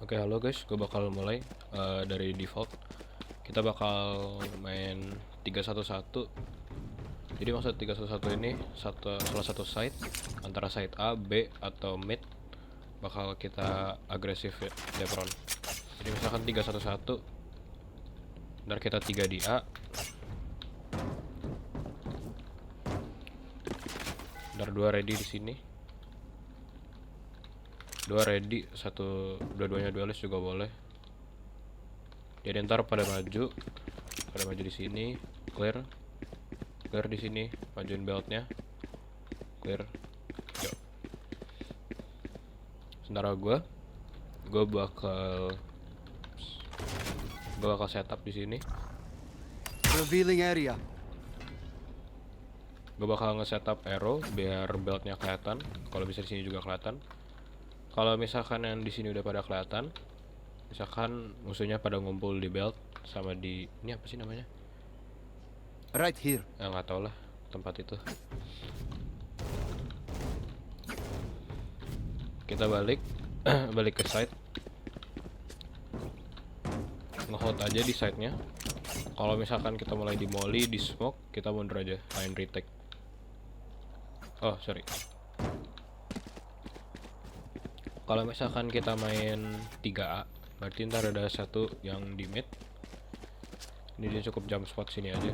Oke, halo guys, gue bakal mulai dari default. Kita bakal main 3-1-1. Jadi maksud 3-1-1 ini salah satu side antara side A, B atau mid bakal kita agresif ya, Depron. Jadi misalkan 3-1-1, ntar kita 3 di A, ntar 2 ready di sini. 2 ready, dua-duanya duelist juga boleh. Jadi ntar pada maju di sini, clear di sini, majuin beltnya, clear. Yuk. Sementara gue bakal setup di sini. Revealing area. Gue bakal nge-setup arrow biar beltnya kelihatan. Kalau bisa di sini juga kelihatan. Kalau misalkan yang di sini udah pada kelihatan, misalkan musuhnya pada ngumpul di belt sama di ini apa sih namanya? Right here. Nggak tau lah tempat itu. Kita balik balik ke side. Nge-hold aja di side-nya. Kalau misalkan kita mulai di molly, di smoke, kita mundur aja, main retake. Oh, sorry. Kalau misalkan kita main 3A, berarti ntar ada satu yang di mid. Ini dia cukup jump spot sini aja.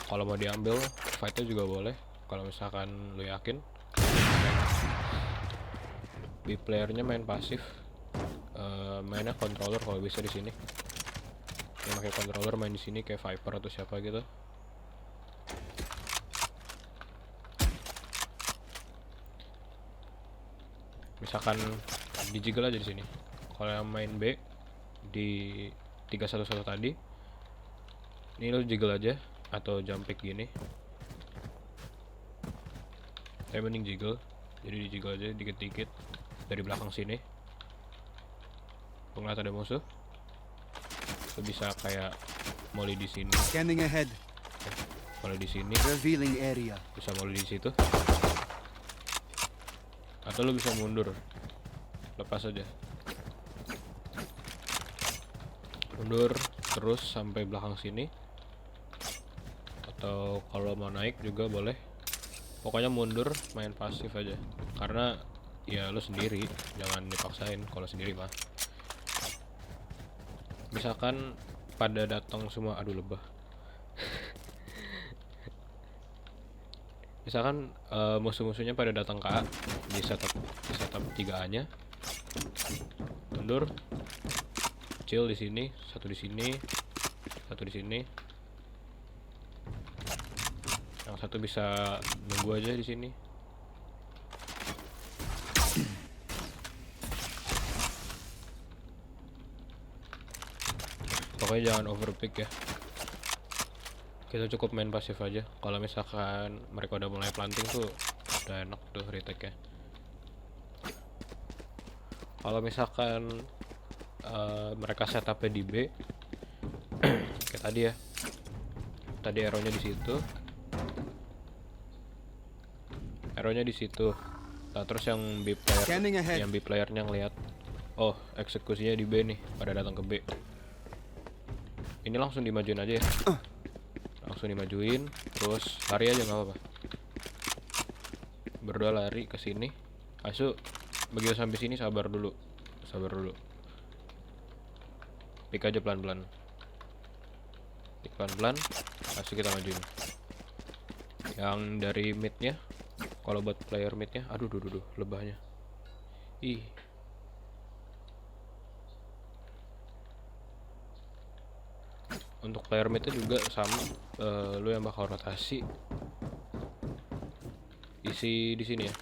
Kalau mau diambil, fightnya juga boleh. Kalau misalkan lu yakin. B playernya main pasif, mainnya controller kalau bisa di sini. Yang pakai controller main di sini kayak Viper atau siapa gitu. Misalkan dijiggle aja di sini. Kalau yang main B di 3-1-1 tadi, ini lo jiggle aja atau jump pick gini. Saya mending jiggle, jadi di jiggle aja dikit-dikit dari belakang sini. Ngeliat ada musuh, lo bisa kayak molly di sini, Scanning ahead. molly di sini, Revealing area. bisa molly di situ. Atau lo bisa mundur, lepas aja, mundur terus sampai belakang sini. Atau kalau mau naik juga boleh. Pokoknya mundur, main pasif aja. Karena ya lo sendiri, jangan dipaksain kalau sendiri mah. Misalkan pada datang semua, aduh lebah. Misalkan musuh-musuhnya pada datang ke A, di setup 3A nya, mundur, chill di sini, satu di sini, satu di sini. Yang satu bisa nunggu aja di sini. Pokoknya jangan overpick ya. Kita cukup main pasif aja. Kalau misalkan mereka udah mulai planting tuh udah enak tuh retake ya. Kalau misalkan mereka setupnya di B, kayak tadi ya. Tadi arrow-nya di situ. Arrow-nya di situ. Nah, terus yang B playernya ngeliat, oh eksekusinya di B nih, pada datang ke B. Ini langsung dimajuin aja ya. Langsung dimajuin, terus lari aja nggak apa-apa. Berdua lari ke sini. Asu begitu sampai sini sabar dulu. Pick aja pelan-pelan. Pick pelan-pelan. Asu kita majuin. Yang dari midnya, kalau buat player midnya, aduh lebahnya. Ih. Untuk player midnya juga sama, lu yang bakal rotasi isi di sini ya.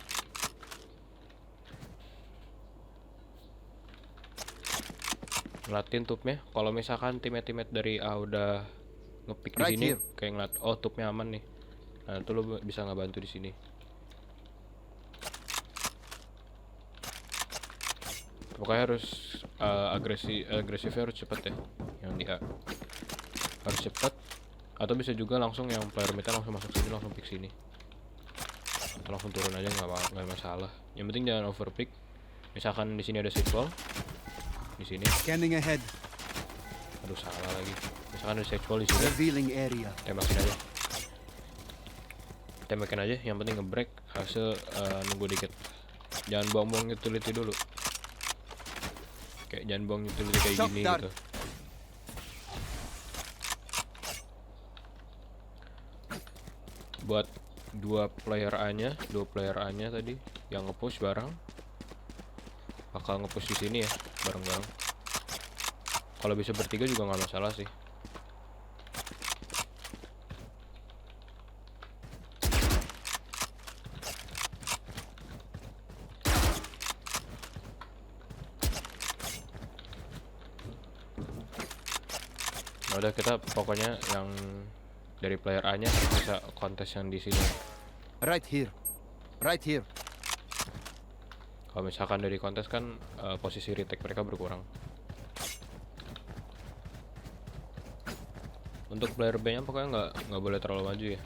Ngeliatin tubnya. Kalau misalkan timet dari A udah ngepick di sini, kayak ngeliat oh tubnya aman nih. Nah, itu lu bisa ngebantu di sini. Pokoknya harus agresifnya harus cepet ya, yang di A harus cepet. Atau bisa juga langsung yang player midnya langsung masuk sini, langsung pick sini, atau langsung turun aja, nggak masalah. Yang penting jangan overpick, Misalkan di sini ada switch wall, di sini. Scanning ahead. Aduh, salah lagi. Misalkan ada switch wall di sini, Revealing area. tembakin aja. Tembakin aja, yang penting ngebreak hasil nunggu dikit. Jangan buang-buang utility dulu. Kayak jangan buang utility kayak Shock gini dart. gitu. Buat dua player A-nya tadi yang nge-push bareng bakal nge-push di sini ya, bareng-bareng. Kalau bisa bertiga juga nggak masalah sih. Nah, udah, kita pokoknya yang dari player A-nya bisa kontes yang di sini. Right here. Right here. Kalau misalkan dari kontes kan posisi retake mereka berkurang. Untuk player B-nya pokoknya nggak boleh terlalu maju ya.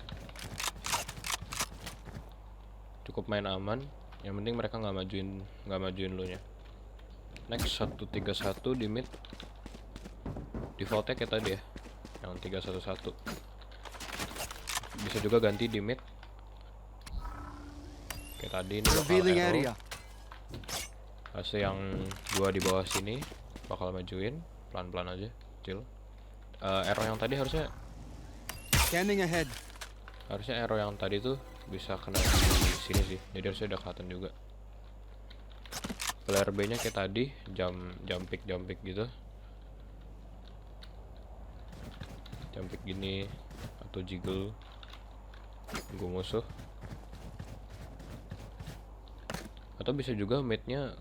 Cukup main aman. Yang penting mereka nggak majuin lo nya. Next 1-3-1 di mid. Defaultnya kayak tadi ya, yang 3-1-1. Bisa juga ganti di mid. Kayak tadi ini bakal Revealing arrow. area. Hasil yang dua di bawah sini bakal majuin pelan-pelan aja, chill. Arrow yang tadi harusnya Scanning ahead. arrow yang tadi tuh bisa kena di sini sih. Jadi harusnya udah kelihatan juga. Player B-nya kayak tadi, jump pick gitu. Jump pick gini atau jiggle nunggu musuh. Atau bisa juga mid-nya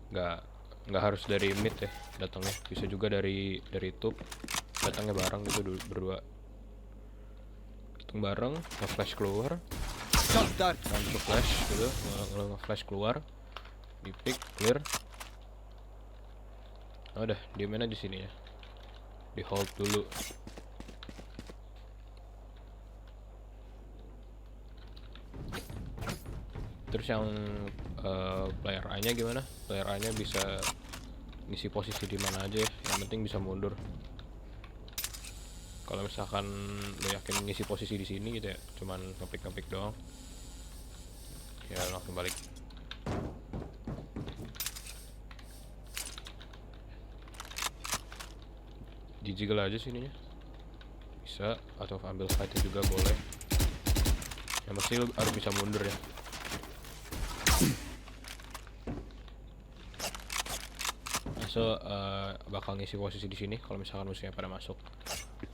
nggak harus dari mid ya datangnya, bisa juga dari tube datangnya bareng gitu berdua. Datang bareng, nge-flash keluar, Shock dart. langsung flash gitu, nge-flash keluar, di pick clear. Oh, udah di mana di sini ya, di hold dulu. Terus yang player A-nya gimana? Player A-nya bisa ngisi posisi di mana aja ya, yang penting bisa mundur. Kalau misalkan lo yakin ngisi posisi di sini gitu ya, cuman ngepick doang, ya langsung balik. Dijiggle aja sininya, bisa, atau ambil fight juga boleh. Yang pasti lo harus bisa mundur ya. So bakal ngisi posisi di sini kalau misalkan musuhnya pada masuk.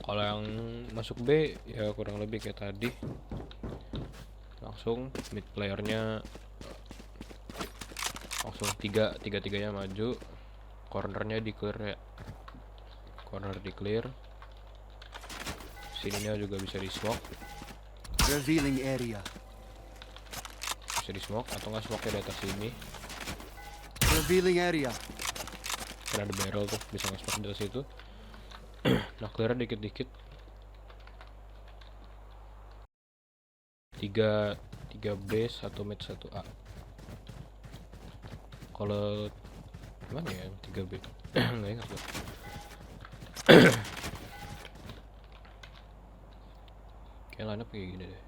Kalau yang masuk B ya kurang lebih kayak tadi, langsung mid playernya langsung tiganya maju, cornernya di clear ya, corner di clear, sininya juga bisa di smoke, Revealing area. bisa di smoke atau nggak smoke di atas sini. Revealing area. Kan ada barrel tuh, bisa nge-smoke di atas itu. Nah, clear dikit-dikit. 3 B, 1 mid, 1 A. Kalau gimana ya 3 B? Nggak ingat gue. Kayak line up kayak gini deh.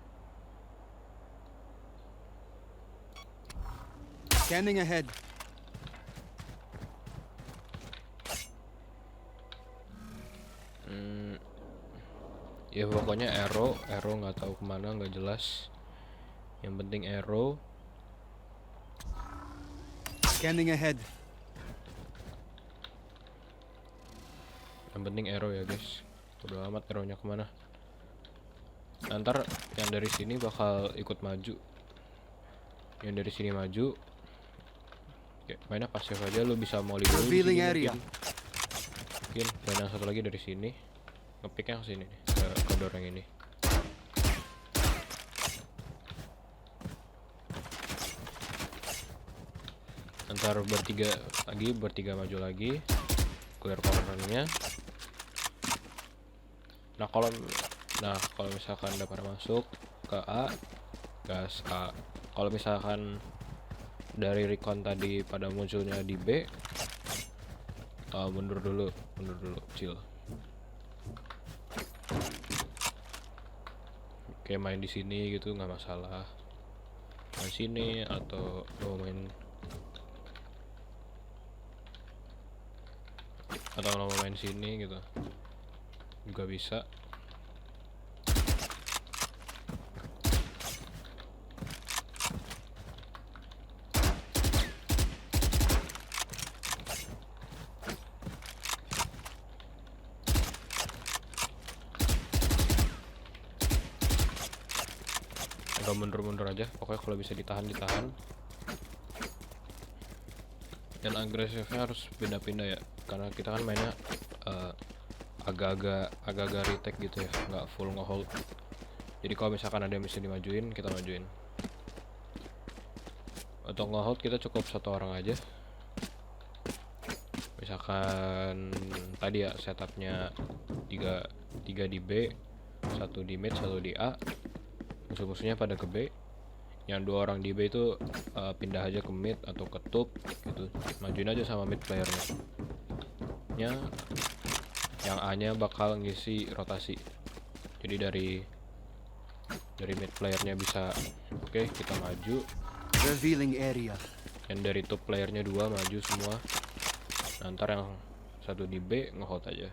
Scanning ahead. Ya pokoknya arrow nggak tahu kemana, nggak jelas. Yang penting arrow. Scanning ahead. Yang penting arrow ya guys. Udah amat arrownya kemana. Ntar yang dari sini bakal ikut maju. Yang dari sini maju. Kayak mainnya pasif aja, lu bisa molly dulu di Revealing sini area. mungkin. Dan yang satu lagi dari sini. Ngepicknya ke sini nih, ke door yang ini. Ntar bertiga maju lagi, clear cornernya. Nah kalau misalkan udah pada masuk ke A, gas A. Kalau misalkan dari recon tadi pada munculnya di B, mundur dulu, chill. Oke, main di sini gitu nggak masalah. Main sini atau lo main sini gitu juga bisa. Agak mundur aja, pokoknya kalau bisa ditahan. Dan agresifnya harus pindah-pindah ya, karena kita kan mainnya agak-agak retake gitu ya, nggak full ngehold. Jadi kalau misalkan ada yang bisa dimajuin, kita majuin. Untuk ngehold kita cukup satu orang aja. Misalkan tadi ya setupnya 3 di B, 1 di mid, 1 di A. Musuh-musuhnya pada ke B. Yang 2 orang di B itu pindah aja ke mid atau ke top gitu. Majuin aja sama mid playernya. Yang A-nya bakal ngisi rotasi. Jadi dari mid playernya bisa oke, kita maju. Revealing area. Yang dari top playernya 2 maju semua. Nah, ntar yang 1 di B ngehold aja.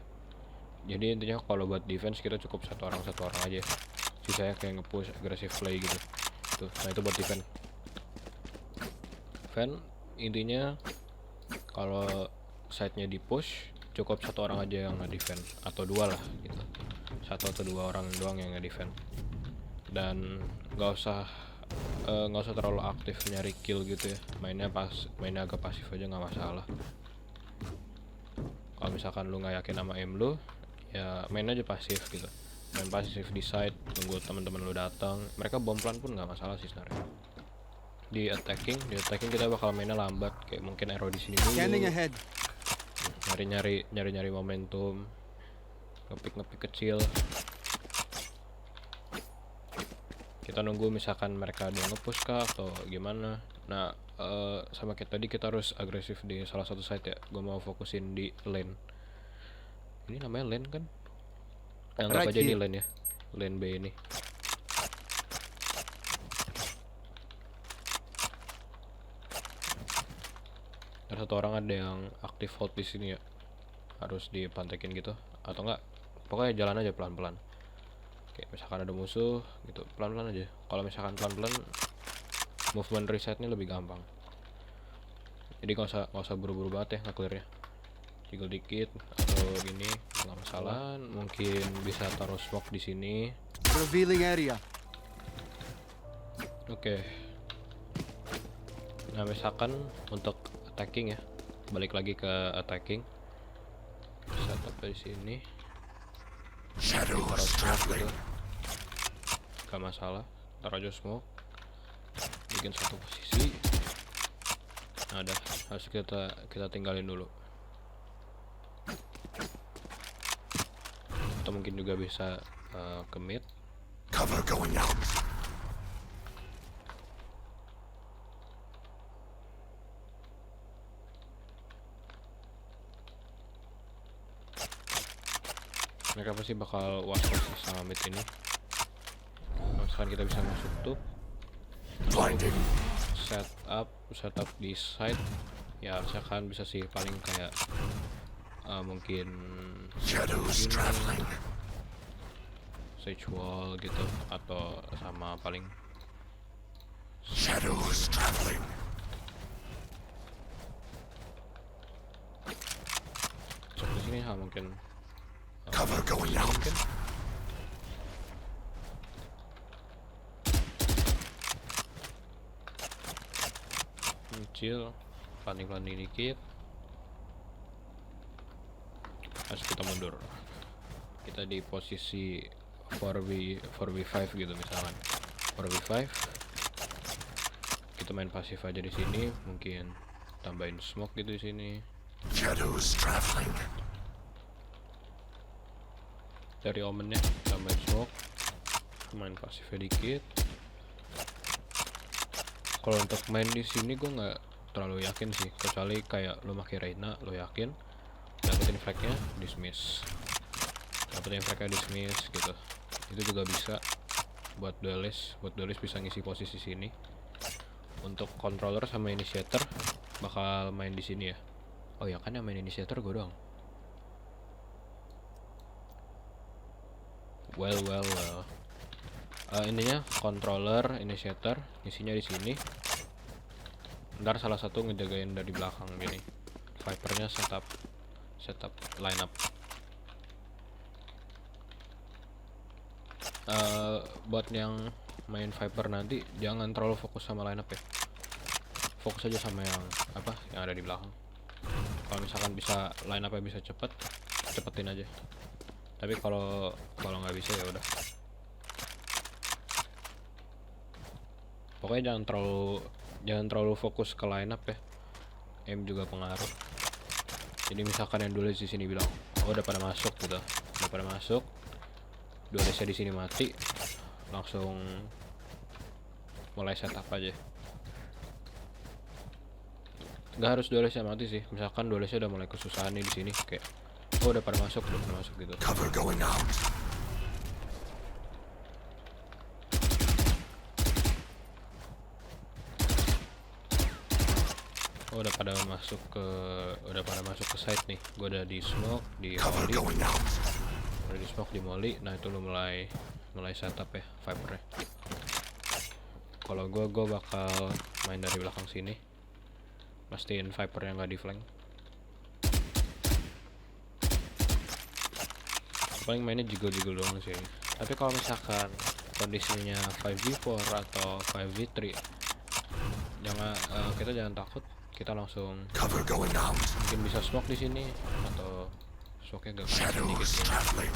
Jadi intinya kalau buat defense kita cukup satu orang aja. Sisanya kayak nge-push aggressive play gitu. Tuh, nah itu buat defense. Intinya kalau side-nya di push cukup satu orang aja yang nge-defend atau 2 lah gitu. 1 atau 2 orang doang yang nge-defend. Dan nggak usah terlalu aktif nyari kill gitu ya. Mainnya agak pasif aja nggak masalah. Kalau misalkan lu nggak yakin sama aim lu, ya main aja pasif gitu. Main pasif di side, tunggu teman-teman lu datang. Mereka bom plan pun nggak masalah sih sebenarnya. Di attacking kita bakal mainnya lambat, kayak mungkin arrow di sini dulu. Scanning ahead. Nyari momentum, ngepick kecil. Kita nunggu misalkan mereka ada nge-push kah atau gimana. Nah, sama kayak tadi kita harus agresif di salah satu side ya. Gue mau fokusin di lane. Ini namanya lane kan? Anggap aja ini lane ya. Lane B ini. Ada satu orang ada yang aktif hold di sini ya. Harus dipantekin gitu atau enggak? Pokoknya jalan aja pelan-pelan. Kayak misalkan ada musuh gitu, pelan-pelan aja. Kalau misalkan pelan-pelan, movement resetnya lebih gampang. Jadi nggak usah buru-buru banget ya nge-clearnya. Jiggle dikit atau gini nggak masalah. Mungkin bisa taruh smoke di sini. Revealing area. Oke. Nah misalkan untuk attacking ya, balik lagi ke attacking. Setup dari sini. Shadows traveling. Gak masalah, taruh aja smoke. Bikin satu posisi. Nah, udah harus kita tinggalin dulu. Atau mungkin juga bisa ke mid. Cover going out. Mereka pasti bakal was-was sama mid ini. Misalkan kita bisa masuk tuh. Blinding. Setup di side. Ya harusnya kan bisa sih paling kayak mungkin Shadows traveling. sage wall gitu atau sama paling Shadows traveling. di sini mungkin Cover going out. mungkin kecil planning dikit. Harus kita mundur, kita di posisi 4v5 gitu misalkan 4v5 kita main pasif aja di sini, mungkin tambahin smoke gitu di sini. Shadows traveling. Dari omennya tambahin smoke, main pasifnya dikit. Kalau untuk main di sini gue nggak terlalu yakin sih, kecuali kayak lo pakai Reina, lo yakin dapetin fragnya dismiss, gitu. Itu juga bisa buat duelist bisa ngisi posisi sini. Untuk controller sama initiator bakal main di sini ya. Oh ya kan, yang main initiator gue doang. Well. Intinya controller, initiator isinya di sini. Ntar salah satu ngejagain dari belakang gini. Vipernya setup line up. Buat yang main Viper nanti jangan terlalu fokus sama line up ya. Fokus aja sama yang ada di belakang. Kalau misalkan bisa line up bisa cepetin aja. Tapi kalau nggak bisa ya udah. Pokoknya jangan terlalu fokus ke line up ya. Aim juga pengaruh. Jadi misalkan yang dulu di sini bilang, oh udah pada masuk gitu, dualisnya di sini mati, langsung mulai setup aja. Nggak harus dualisnya mati sih. Misalkan dualisnya udah mulai kesusahan nih di sini, kayak oh udah pada masuk gitu. Cover going out. Oh udah pada masuk ke site nih. Gue udah di smoke, di Cover molly, going out. udah di smoke, di molly. Nah itu lo mulai setup ya Vipernya. Kalau gue bakal main dari belakang sini, pastiin Vipernya nggak di flank. Paling mainnya jiggle doang sih. Tapi kalau misalkan kondisinya 5v4 atau 5v3, kita jangan takut. Kita langsung Cover going out. mungkin bisa smoke di sini, atau smoke-nya agak sedikit Shadows ya. traveling.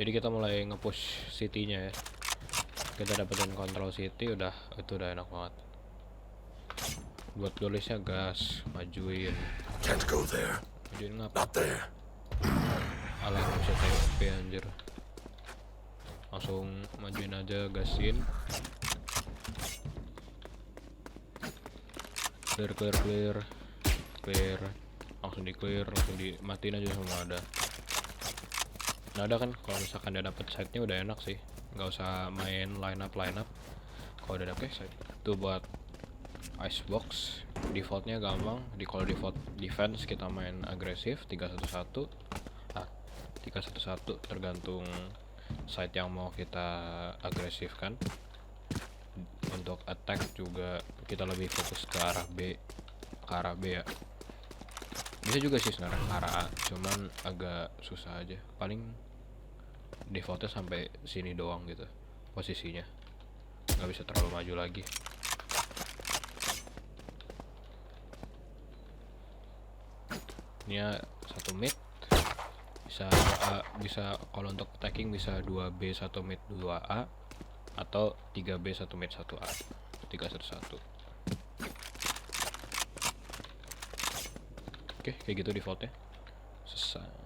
Jadi kita mulai nge-push city-nya ya. Kita dapetin control city, itu udah enak banget. Buat duelistnya gas, majuin Can't go there. ngapa? Not there. Alah, bisa TP anjir. Langsung majuin aja, gasin. Clear. Langsung di clear, langsung dimatiin aja semua ada. Nah ada kan, kalau misalkan dia dapet side-nya udah enak sih. Nggak usah main line up. Kalau udah dapet side itu buat icebox, defaultnya gampang. Kalau default defense kita main agresif 3-1-1, tergantung site yang mau kita agresifkan. Untuk attack juga kita lebih fokus ke arah B ya. Bisa juga sih sebenarnya ke arah A, cuman agak susah aja. Paling defaultnya sampai sini doang gitu posisinya, nggak bisa terlalu maju lagi. Ini ya, satu mid bisa kalau untuk attacking bisa 2B 1 mid 2A, atau 3B 1 mid 1A, 3-1-1. Oke, kayak gitu defaultnya. Selesai.